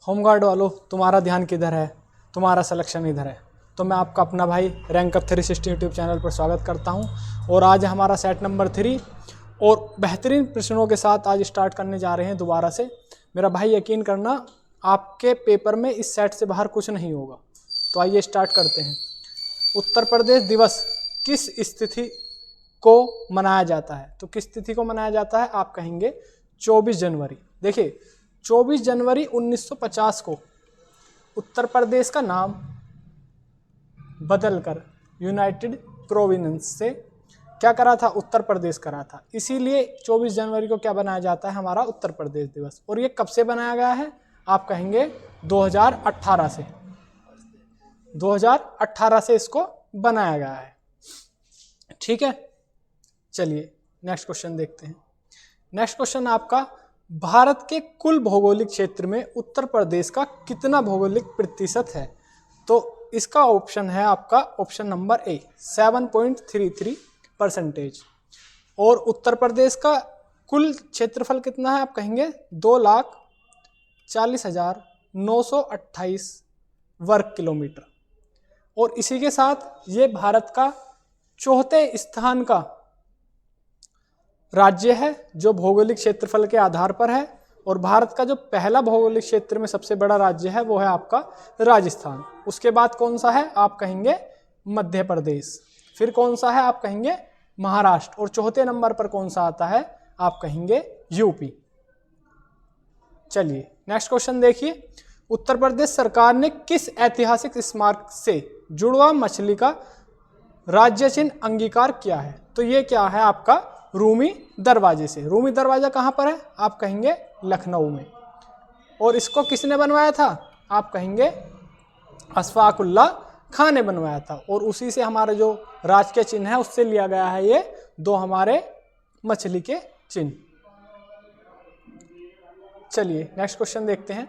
Home guard वालों, तुम्हारा ध्यान किधर है, तुम्हारा सिलेक्शन इधर है। तो मैं आपका अपना भाई रैंक अप 360 यूट्यूब चैनल पर स्वागत करता हूं। और आज हमारा सेट नंबर 3 और बेहतरीन प्रश्नों के साथ आज स्टार्ट करने जा रहे हैं दोबारा से। मेरा भाई यकीन करना, आपके पेपर में इस सेट से बाहर कुछ नहीं होगा। तो आइए स्टार्ट करते हैं। उत्तर प्रदेश दिवस किस स्थिति को मनाया जाता है? तो किस तिथि को मनाया जाता है? आप कहेंगे 24 जनवरी। देखिए 24 जनवरी 1950 को उत्तर प्रदेश का नाम बदलकर यूनाइटेड प्रोविंस से क्या करा था? उत्तर प्रदेश करा था। इसीलिए 24 जनवरी को क्या बनाया जाता है? हमारा उत्तर प्रदेश दिवस। और ये कब से बनाया गया है? आप कहेंगे 2018 से। 2018 से इसको बनाया गया है। ठीक है, चलिए नेक्स्ट क्वेश्चन देखते हैं। नेक्स्ट क्वेश्चन आपका, भारत के कुल भौगोलिक क्षेत्र में उत्तर प्रदेश का कितना भौगोलिक प्रतिशत है? तो इसका ऑप्शन है आपका ऑप्शन नंबर ए 7.33%। और उत्तर प्रदेश का कुल क्षेत्रफल कितना है? आप कहेंगे 2,40,928 वर्ग किलोमीटर। और इसी के साथ ये भारत का चौथे स्थान का राज्य है जो भौगोलिक क्षेत्रफल के आधार पर है। और भारत का जो पहला भौगोलिक क्षेत्र में सबसे बड़ा राज्य है वो है आपका राजस्थान। उसके बाद कौन सा है? आप कहेंगे मध्य प्रदेश। फिर कौन सा है? आप कहेंगे महाराष्ट्र। और चौथे नंबर पर कौन सा आता है? आप कहेंगे यूपी। चलिए नेक्स्ट क्वेश्चन देखिए। उत्तर प्रदेश सरकार ने किस ऐतिहासिक स्मारक से जुड़वा मछली का राज्य चिन्ह अंगीकार किया है? तो ये क्या है? आपका रूमी दरवाजे से। रूमी दरवाजा कहाँ पर है? आप कहेंगे लखनऊ में। और इसको किसने बनवाया था? आप कहेंगे अशफाकुल्ला खां ने बनवाया था। और उसी से हमारे जो राज के चिन्ह है उससे लिया गया है ये दो हमारे मछली के चिन्ह। चलिए नेक्स्ट क्वेश्चन देखते हैं।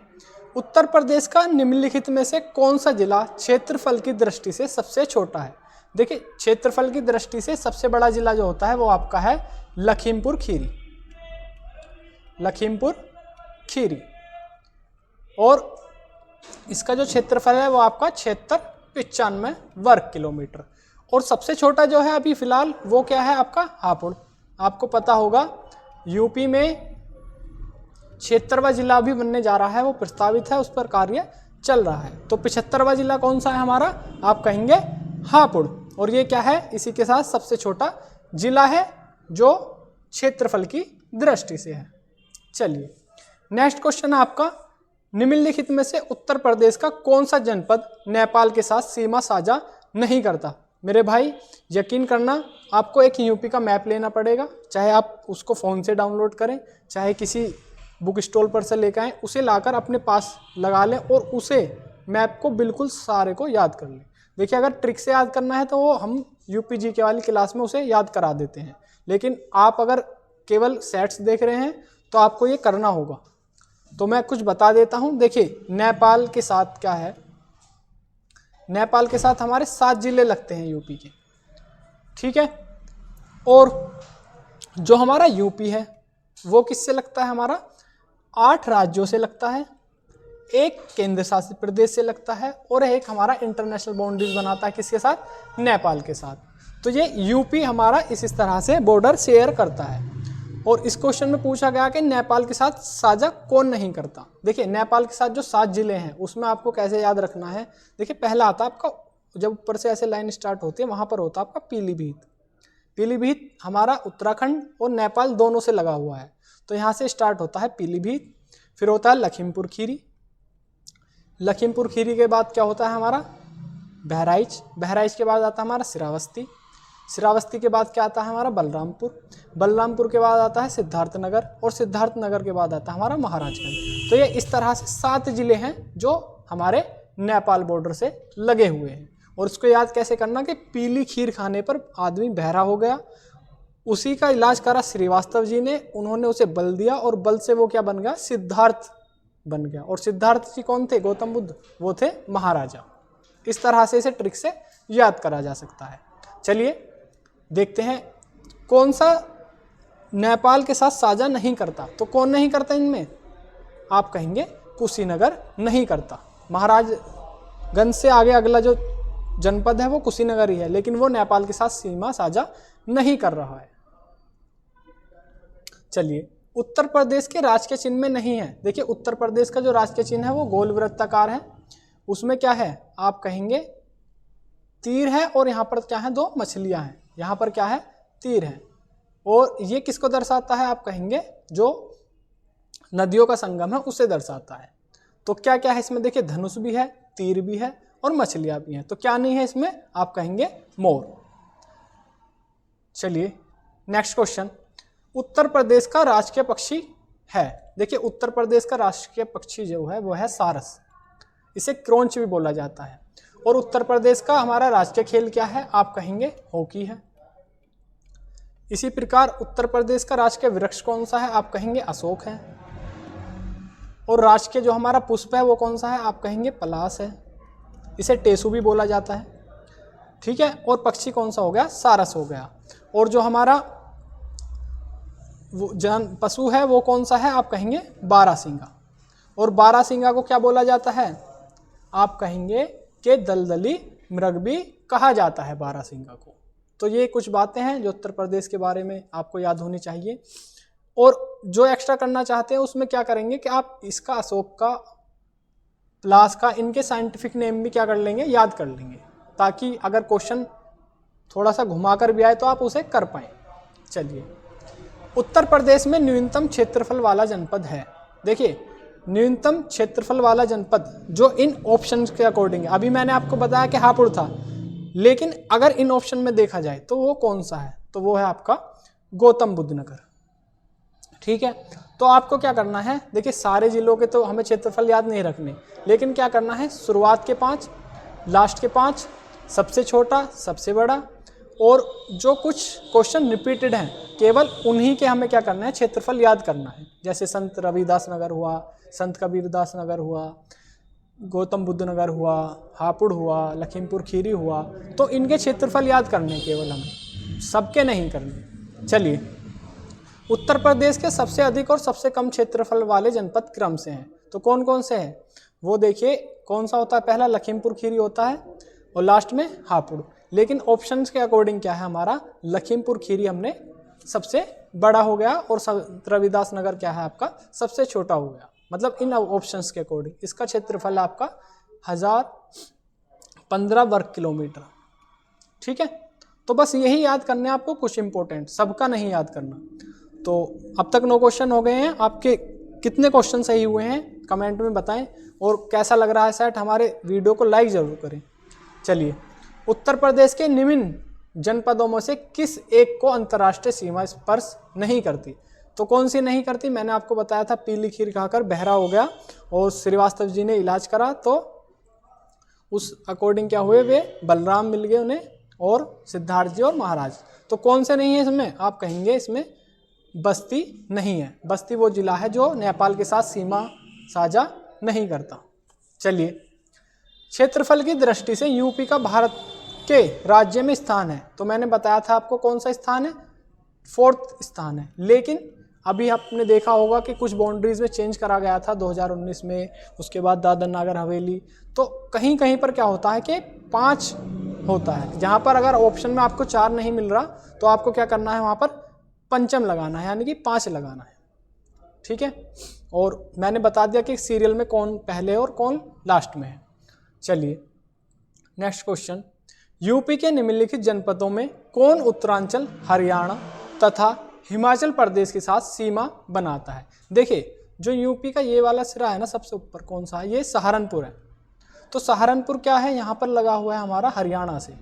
उत्तर प्रदेश का निम्नलिखित में से कौन सा जिला क्षेत्रफल की दृष्टि से सबसे छोटा है? देखिए क्षेत्रफल की दृष्टि से सबसे बड़ा जिला जो होता है वो आपका है लखीमपुर खीरी। लखीमपुर खीरी। और इसका जो क्षेत्रफल है वो आपका 7695 वर्ग किलोमीटर। और सबसे छोटा जो है अभी फिलहाल वो क्या है? आपका हापुड़। आपको पता होगा यूपी में 76वां जिला भी बनने जा रहा है, वो प्रस्तावित है, उस पर कार्य चल रहा है। तो 75वां जिला कौन सा है हमारा? आप कहेंगे हापुड़। और ये क्या है? इसी के साथ सबसे छोटा जिला है जो क्षेत्रफल की दृष्टि से है। चलिए नेक्स्ट क्वेश्चन है आपका, निम्नलिखित में से उत्तर प्रदेश का कौन सा जनपद नेपाल के साथ सीमा साझा नहीं करता? मेरे भाई यकीन करना, आपको एक यूपी का मैप लेना पड़ेगा, चाहे आप उसको फ़ोन से डाउनलोड करें, चाहे किसी बुक स्टॉल पर से लेकर आएँ, उसे लाकर अपने पास लगा लें और उसे मैप को बिल्कुल सारे को याद कर लें। देखिए अगर ट्रिक से याद करना है तो वो हम यूपी जीके वाली क्लास में उसे याद करा देते हैं, लेकिन आप अगर केवल सेट्स देख रहे हैं तो आपको ये करना होगा। तो मैं कुछ बता देता हूँ। देखिए नेपाल के साथ क्या है? नेपाल के साथ हमारे 7 जिले लगते हैं यूपी के। ठीक है, और जो हमारा यूपी है वो किससे लगता है? हमारा 8 राज्यों से लगता है, एक केंद्र शासित प्रदेश से लगता है और एक हमारा इंटरनेशनल बाउंड्रीज बनाता है। किसके साथ? नेपाल के साथ। तो ये यूपी हमारा इस तरह से बॉर्डर शेयर करता है। और इस क्वेश्चन में पूछा गया कि नेपाल के साथ साझा कौन नहीं करता। देखिए नेपाल के साथ जो 7 जिले हैं उसमें आपको कैसे याद रखना है? देखिए पहला आता है आपका, जब ऊपर से ऐसे लाइन स्टार्ट होती है वहाँ पर होता है आपका पीलीभीत। पीलीभीत हमारा उत्तराखंड और नेपाल दोनों से लगा हुआ है, तो यहाँ से स्टार्ट होता है पीलीभीत। फिर होता है लखीमपुर खीरी। लखीमपुर खीरी के बाद क्या होता है हमारा? बहराइच। बहराइच के बाद आता है हमारा श्रावस्ती। श्रावस्ती के बाद क्या आता है हमारा? बलरामपुर। बलरामपुर के बाद आता है सिद्धार्थनगर और सिद्धार्थनगर के बाद आता है हमारा महाराजगंज। तो ये इस तरह से 7 जिले हैं जो हमारे नेपाल बॉर्डर से लगे हुए हैं। और इसको याद कैसे करना कि पीली खीर खाने पर आदमी बहरा हो गया, उसी का इलाज करा श्रीवास्तव जी ने, उन्होंने उसे बल दिया और बल से वो क्या बन गया? सिद्धार्थ बन गया। और सिद्धार्थ जी कौन थे? गौतम बुद्ध, वो थे महाराजा। इस तरह से इसे ट्रिक से याद करा जा सकता है। चलिए देखते हैं कौन सा नेपाल के साथ साझा नहीं करता। तो कौन नहीं करता इनमें? आप कहेंगे कुशीनगर नहीं करता। महाराजगंज से आगे अगला जो जनपद है वो कुशीनगर ही है, लेकिन वो नेपाल के साथ सीमा साझा नहीं कर रहा है। चलिए, उत्तर प्रदेश के राजकीय चिन्ह में नहीं है। देखिए, उत्तर प्रदेश का जो राजकीय चिन्ह है वो गोल वृत्ताकार है। उसमें क्या है, आप कहेंगे तीर है, और यहाँ पर क्या है, दो मछलियां हैं। यहाँ पर क्या है, तीर है। और ये किसको दर्शाता है, आप कहेंगे जो नदियों का संगम है उसे दर्शाता है। तो क्या क्या है इसमें, देखिए धनुष भी है, तीर भी है और मछलियां भी हैं। तो क्या नहीं है इसमें, आप कहेंगे मोर। चलिए नेक्स्ट क्वेश्चन, उत्तर प्रदेश का राष्ट्रीय पक्षी है। देखिए, उत्तर प्रदेश का राष्ट्रीय पक्षी जो है वो है सारस, इसे क्रोंच भी बोला जाता है। और उत्तर प्रदेश का हमारा राष्ट्रीय खेल क्या है, आप कहेंगे हॉकी है। इसी प्रकार उत्तर प्रदेश का राष्ट्रीय वृक्ष कौन सा है, आप कहेंगे अशोक है। और राष्ट्रीय जो हमारा पुष्प है वो कौन सा है, आप कहेंगे पलाश है, इसे टेसू भी बोला जाता है। ठीक है, और पक्षी कौन सा हो गया, सारस हो गया। और जो हमारा पशु है वो कौन सा है, आप कहेंगे बारहसिंगा। और बारहसिंगा को क्या बोला जाता है, आप कहेंगे कि दलदली मृग भी कहा जाता है बारहसिंगा को। तो ये कुछ बातें हैं जो उत्तर प्रदेश के बारे में आपको याद होनी चाहिए। और जो एक्स्ट्रा करना चाहते हैं उसमें क्या करेंगे कि आप इसका, अशोक का, पलाश का, इनके साइंटिफिक नेम भी क्या कर लेंगे, याद कर लेंगे, ताकि अगर क्वेश्चन थोड़ा सा घुमाकर भी आए तो आप उसे कर पाएँ। चलिए, उत्तर प्रदेश में न्यूनतम क्षेत्रफल वाला जनपद है। देखिए, न्यूनतम क्षेत्रफल वाला जनपद जो इन ऑप्शंस के अकॉर्डिंग है, अभी मैंने आपको बताया कि हापुड़ था, लेकिन अगर इन ऑप्शन में देखा जाए तो वो कौन सा है, तो वो है आपका गौतम बुद्ध नगर। ठीक है, तो आपको क्या करना है, देखिए सारे जिलों के तो हमें क्षेत्रफल याद नहीं रखने, लेकिन क्या करना है, शुरुआत के 5, लास्ट के 5, सबसे छोटा, सबसे बड़ा, और जो कुछ क्वेश्चन रिपीटेड हैं केवल उन्हीं के हमें क्या करना है, क्षेत्रफल याद करना है। जैसे संत रविदास नगर हुआ, संत कबीरदास नगर हुआ, गौतम बुद्ध नगर हुआ, हापुड़ हुआ, लखीमपुर खीरी हुआ, तो इनके क्षेत्रफल याद करने केवल हमें, सबके नहीं करने। चलिए, उत्तर प्रदेश के सबसे अधिक और सबसे कम क्षेत्रफल वाले जनपद क्रम से हैं, तो कौन कौन से हैं वो देखिए। कौन सा होता है, पहला लखीमपुर खीरी होता है और लास्ट में हापुड़। लेकिन ऑप्शंस के अकॉर्डिंग क्या है, हमारा लखीमपुर खीरी हमने सबसे बड़ा हो गया और रविदास नगर क्या है आपका सबसे छोटा हो गया। मतलब इन ऑप्शंस के अकॉर्डिंग इसका क्षेत्रफल आपका 1015 वर्ग किलोमीटर। ठीक है, तो बस यही याद करने आपको, कुछ इंपॉर्टेंट, सबका नहीं याद करना। तो अब तक 9 क्वेश्चन हो गए हैं। आपके कितने क्वेश्चन सही हुए हैं कमेंट में बताएं, और कैसा लग रहा है सेट, हमारे वीडियो को लाइक ज़रूर करें। चलिए, उत्तर प्रदेश के निम्न जनपदों में से किस एक को अंतर्राष्ट्रीय सीमा स्पर्श नहीं करती, तो कौन सी नहीं करती, मैंने आपको बताया था, पीली खीर खाकर बहरा हो गया और श्रीवास्तव जी ने इलाज करा, तो उस अकॉर्डिंग क्या हुए, वे बलराम मिल गए उन्हें, और सिद्धार्थ जी और महाराज। तो कौन से नहीं है इसमें, आप कहेंगे इसमें बस्ती नहीं है। बस्ती वो जिला है जो नेपाल के साथ सीमा साझा नहीं करता। चलिए, क्षेत्रफल की दृष्टि से यूपी का भारत के राज्य में स्थान है, तो मैंने बताया था आपको कौन सा स्थान है, 4th स्थान है। लेकिन अभी आपने देखा होगा कि कुछ बाउंड्रीज में चेंज करा गया था 2019 में, उसके बाद दादर नागर हवेली, तो कहीं कहीं पर क्या होता है कि 5 होता है, जहाँ पर अगर ऑप्शन में आपको 4 नहीं मिल रहा तो आपको क्या करना है, वहाँ पर पंचम लगाना है, यानी कि 5 लगाना है। ठीक है, और मैंने बता दिया कि सीरियल में कौन पहले और कौन लास्ट में है। चलिए नेक्स्ट क्वेश्चन, यूपी के निम्नलिखित जनपदों में कौन उत्तरांचल, हरियाणा तथा हिमाचल प्रदेश के साथ सीमा बनाता है। देखिए, जो यूपी का ये वाला सिरा है ना, सबसे ऊपर कौन सा है, ये सहारनपुर है। तो सहारनपुर क्या है, यहाँ पर लगा हुआ है हमारा हरियाणा से।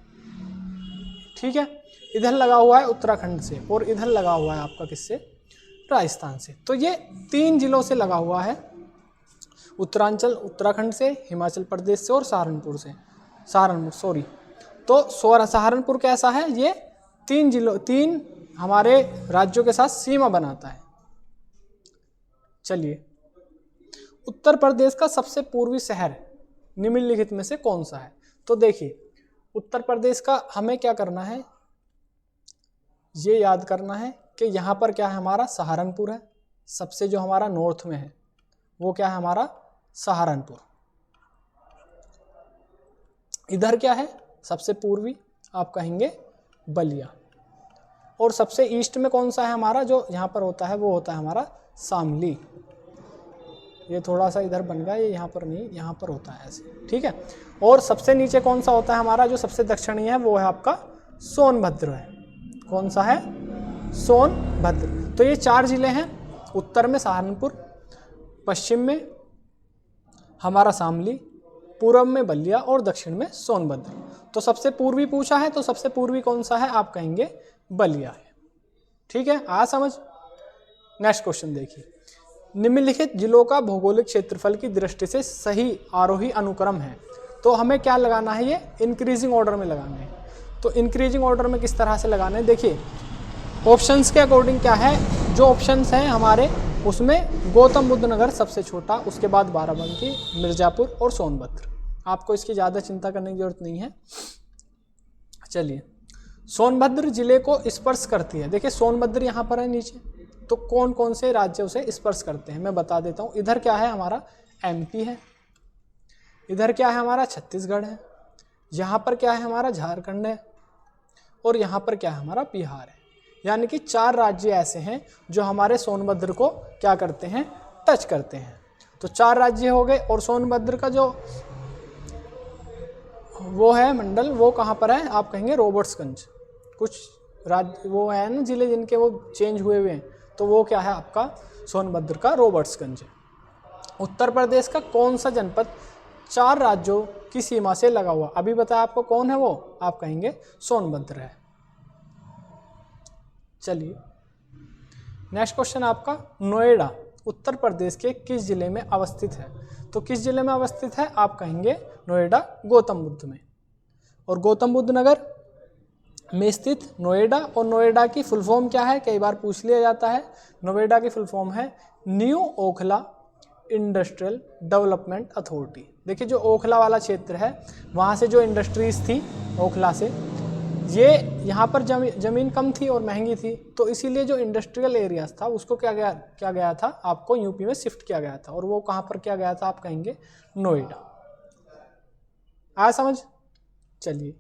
ठीक है, इधर लगा हुआ है उत्तराखंड से, और इधर लगा हुआ है आपका किससे, राजस्थान से। तो ये 3 जिलों से लगा हुआ है, उत्तरांचल उत्तराखंड से, हिमाचल प्रदेश से और सहारनपुर से, तो सहारनपुर कैसा है, ये 3 हमारे राज्यों के साथ सीमा बनाता है। चलिए, उत्तर प्रदेश का सबसे पूर्वी शहर निम्नलिखित में से कौन सा है, तो देखिए उत्तर प्रदेश का हमें क्या करना है, ये याद करना है कि यहाँ पर क्या है, हमारा सहारनपुर है। सबसे जो हमारा नॉर्थ में है वो क्या है, हमारा सहारनपुर। इधर क्या है, सबसे पूर्वी आप कहेंगे बलिया। और सबसे ईस्ट में कौन सा है हमारा, जो यहाँ पर होता है वो होता है हमारा शामली। ये थोड़ा सा इधर बन गया, ये यहाँ पर नहीं, यहाँ पर होता है ऐसे, ठीक है। और सबसे नीचे कौन सा होता है हमारा, जो सबसे दक्षिणी है वो है आपका सोनभद्र है। कौन सा है, सोनभद्र। तो ये 4 जिले हैं, उत्तर में सहारनपुर, पश्चिम में हमारा शामली, पूर्व में बलिया और दक्षिण में सोनभद्र। तो सबसे पूर्वी पूछा है, तो सबसे पूर्वी कौन सा है, आप कहेंगे बलिया है, ठीक है। आ समझ। नेक्स्ट क्वेश्चन देखिए, निम्नलिखित जिलों का भौगोलिक क्षेत्रफल की दृष्टि से सही आरोही अनुक्रम है। तो हमें क्या लगाना है, ये इंक्रीजिंग ऑर्डर में लगाना है। तो इंक्रीजिंग ऑर्डर में किस तरह से लगाना है, देखिए ऑप्शंस के अकॉर्डिंग क्या है, जो ऑप्शंस हैं हमारे उसमें गौतम बुद्ध नगर सबसे छोटा, उसके बाद बाराबंकी, मिर्जापुर और सोनभद्र। आपको इसकी ज़्यादा चिंता करने की जरूरत नहीं है। चलिए, सोनभद्र जिले को स्पर्श करती है। देखिए सोनभद्र यहाँ पर है नीचे, तो कौन कौन से राज्य उसे स्पर्श करते हैं मैं बता देता हूँ। इधर क्या है हमारा एमपी है, इधर क्या है हमारा छत्तीसगढ़ है, यहाँ पर क्या है हमारा झारखंड है, और यहाँ पर क्या है हमारा बिहार है। यानी कि 4 राज्य ऐसे हैं जो हमारे सोनभद्र को क्या करते हैं, टच करते हैं। तो 4 राज्य हो गए। और सोनभद्र का जो वो है मंडल, वो कहाँ पर है, आप कहेंगे रॉबर्ट्सगंज। कुछ राज्य वो है ना जिले जिनके वो चेंज हुए हैं, तो वो क्या है आपका सोनभद्र का रॉबर्ट्सगंज है। उत्तर प्रदेश का कौन सा जनपद 4 राज्यों की सीमा से लगा हुआ, अभी बताया आपको कौन है वो, आप कहेंगे सोनभद्र है। चलिए नेक्स्ट क्वेश्चन आपका, नोएडा उत्तर प्रदेश के किस जिले में अवस्थित है। तो किस जिले में अवस्थित है, आप कहेंगे नोएडा गौतम बुद्ध में। और गौतम बुद्ध नगर में स्थित नोएडा, और नोएडा की फुल फॉर्म क्या है, कई बार पूछ लिया जाता है। नोएडा की फुल फॉर्म है new Okhla industrial development authority. देखिए जो ओखला वाला क्षेत्र है, वहाँ से जो इंडस्ट्रीज थी ओखला से, ये यहाँ पर ज़मीन कम थी और महंगी थी, तो इसीलिए जो इंडस्ट्रियल एरियाज था उसको क्या गया था आपको यूपी में शिफ्ट किया गया था। और वो कहाँ पर किया गया था, आप कहेंगे नोएडा। आया समझ। चलिए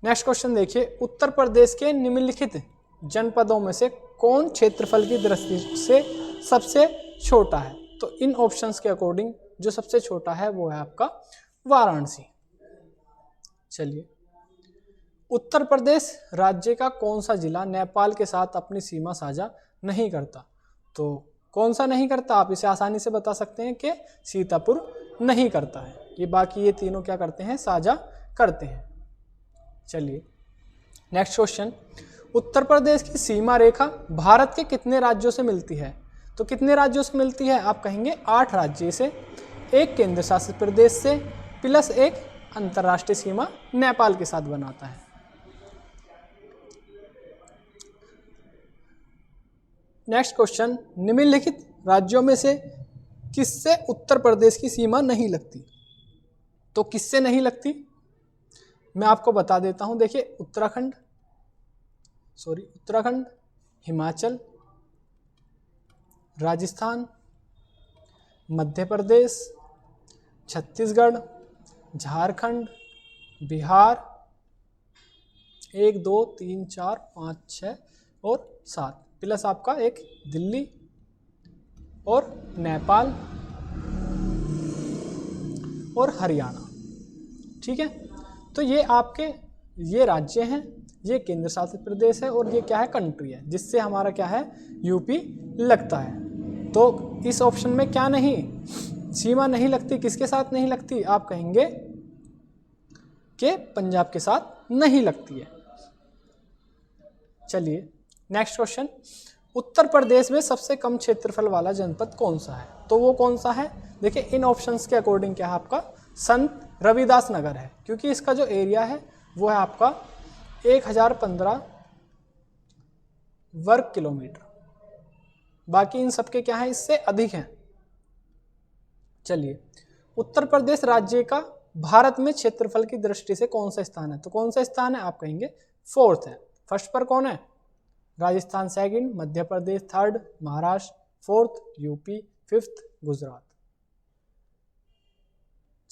नेक्स्ट क्वेश्चन देखिए, उत्तर प्रदेश के निम्नलिखित जनपदों में से कौन क्षेत्रफल की दृष्टि से सबसे छोटा है। तो इन ऑप्शंस के अकॉर्डिंग जो सबसे छोटा है वो है आपका वाराणसी। चलिए, उत्तर प्रदेश राज्य का कौन सा जिला नेपाल के साथ अपनी सीमा साझा नहीं करता। तो कौन सा नहीं करता, आप इसे आसानी से बता सकते हैं कि सीतापुर नहीं करता है। ये बाकी ये तीनों क्या करते हैं, साझा करते हैं। चलिए नेक्स्ट क्वेश्चन, उत्तर प्रदेश की सीमा रेखा भारत के कितने राज्यों से मिलती है। तो कितने राज्यों से मिलती है, आप कहेंगे 8 राज्य से, 1 केंद्र शासित प्रदेश से, प्लस 1 अंतर्राष्ट्रीय सीमा नेपाल के साथ बनाता है। नेक्स्ट क्वेश्चन, निम्नलिखित राज्यों में से किससे उत्तर प्रदेश की सीमा नहीं लगती। तो किससे नहीं लगती, मैं आपको बता देता हूं। देखिए उत्तराखंड, हिमाचल, राजस्थान, मध्य प्रदेश, छत्तीसगढ़, झारखंड, बिहार, 1 2 3 4 5 6 और 7, प्लस आपका एक दिल्ली और नेपाल और हरियाणा। ठीक है, तो ये आपके ये राज्य हैं, ये केंद्र शासित प्रदेश है, और ये क्या है, कंट्री है, जिससे हमारा क्या है, यूपी लगता है। तो इस ऑप्शन में क्या नहीं, सीमा नहीं लगती, किसके साथ नहीं लगती, आप कहेंगे कि पंजाब के साथ नहीं लगती है। चलिए नेक्स्ट क्वेश्चन, उत्तर प्रदेश में सबसे कम क्षेत्रफल वाला जनपद कौन सा है। तो वो कौन सा है, देखिए इन ऑप्शंस के अकॉर्डिंग क्या है, आपका संत रविदास नगर है, क्योंकि इसका जो एरिया है वो है आपका 1015 वर्ग किलोमीटर। बाकी इन सबके क्या है, इससे अधिक हैं। चलिए, उत्तर प्रदेश राज्य का भारत में क्षेत्रफल की दृष्टि से कौन सा स्थान है। तो कौन सा स्थान है, आप कहेंगे 4th है। फर्स्ट पर कौन है, Rajasthan 2nd, Madhya Pradesh 3rd, Maharashtra 4th, UP 5th, Gujarat.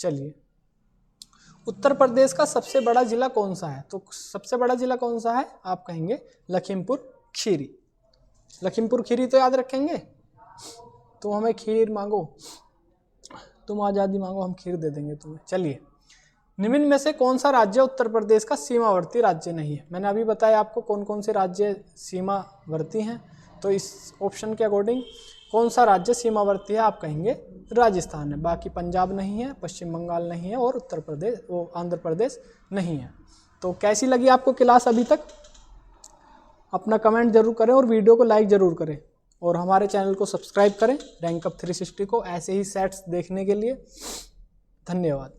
चलिए, उत्तर प्रदेश का सबसे बड़ा जिला कौन सा है? तो सबसे बड़ा जिला कौन सा है? आप कहेंगे लखीमपुर खीरी। लखीमपुर खीरी तो याद रखेंगे। तुम हमें खीर मांगो, तुम आज़ादी मांगो, हम खीर दे देंगे तुम्हें। चलिए, निम्न में से कौन सा राज्य उत्तर प्रदेश का सीमावर्ती राज्य नहीं है? मैंने अभी बताया आपको कौन कौन से राज्य सीमावर्ती हैं, तो इस ऑप्शन के अकॉर्डिंग कौन सा राज्य सीमावर्ती है? आप कहेंगे राजस्थान है। बाकी पंजाब नहीं है, पश्चिम बंगाल नहीं है और उत्तर प्रदेश आंध्र प्रदेश नहीं है। तो कैसी लगी आपको क्लास अभी तक? अपना कमेंट जरूर करें और वीडियो को लाइक ज़रूर करें और हमारे चैनल को सब्सक्राइब करें रैंक अप 360 को ऐसे ही सेट्स देखने के लिए। धन्यवाद।